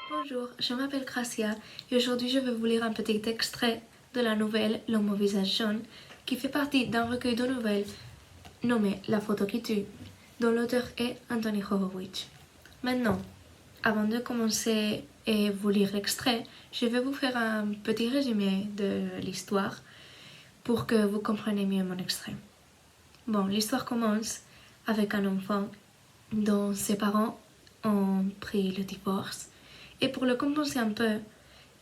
Bonjour, je m'appelle Gracia et aujourd'hui je vais vous lire un petit extrait de la nouvelle L'homme au visage jaune qui fait partie d'un recueil de nouvelles nommé La photo qui tue, dont l'auteur est Anthony Horowitz. Maintenant, avant de commencer et vous lire l'extrait, je vais vous faire un petit résumé de l'histoire pour que vous compreniez mieux mon extrait. Bon, l'histoire commence avec un enfant dont ses parents ont pris le divorce et pour le compenser un peu,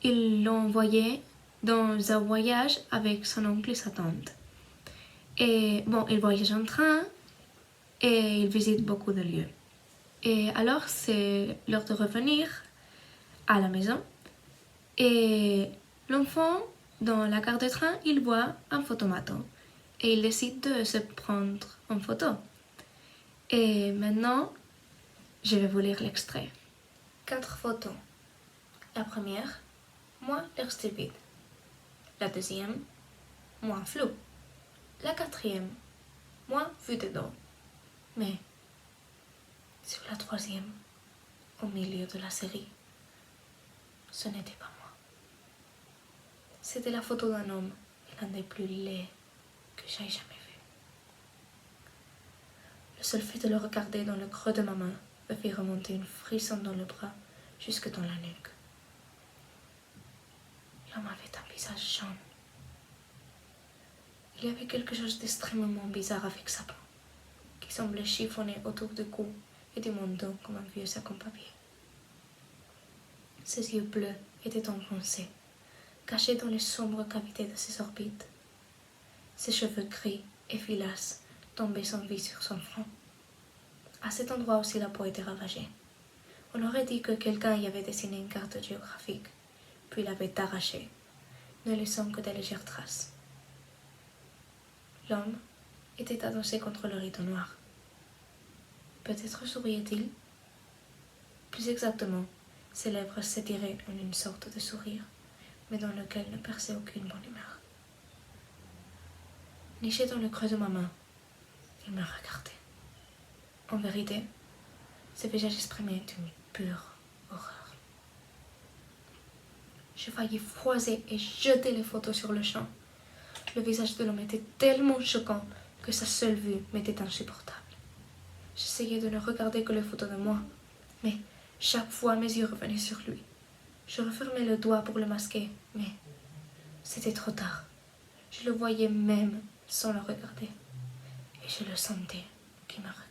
ils l'ont envoyé dans un voyage avec son oncle et sa tante. Et bon, il voyage en train et il visite beaucoup de lieux. Et alors, c'est l'heure de revenir à la maison. Et l'enfant, dans la gare de train, il voit un photomaton. Et il décide de se prendre en photo. Et maintenant, je vais vous lire l'extrait. 4 photos. La première, moi l'air stupide. La deuxième, moi flou. La quatrième, moi vu dedans. Mais sur la troisième, au milieu de la série, ce n'était pas moi. C'était la photo d'un homme, l'un des plus laids que j'aie jamais vu. Le seul fait de le regarder dans le creux de ma main me fit remonter une frisson dans le bras jusque dans la nuque. L'homme avait un visage jaune. Il y avait quelque chose d'extrêmement bizarre avec sa peau, qui semblait chiffonner autour du cou et du menton comme un vieux sac en papier. Ses yeux bleus étaient enfoncés, cachés dans les sombres cavités de ses orbites. Ses cheveux gris et filasses tombaient sans vie sur son front. À cet endroit aussi la peau était ravagée. On aurait dit que quelqu'un y avait dessiné une carte géographique, puis l'avait arrachée, ne laissant que de légères traces. L'homme était adossé contre le rideau noir. Peut-être souriait-il. Plus exactement, ses lèvres s'étiraient en une sorte de sourire, mais dans lequel ne perçait aucune bonne humeur. Niché dans le creux de ma main, il me regardait. En vérité, ce visage exprimait une pure horreur. Je faillis froisser et jeter les photos sur le champ. Le visage de l'homme était tellement choquant que sa seule vue m'était insupportable. J'essayais de ne regarder que les photos de moi, mais chaque fois mes yeux revenaient sur lui. Je refermais le doigt pour le masquer, mais c'était trop tard. Je le voyais même sans le regarder, et je le sentais qui me regardait.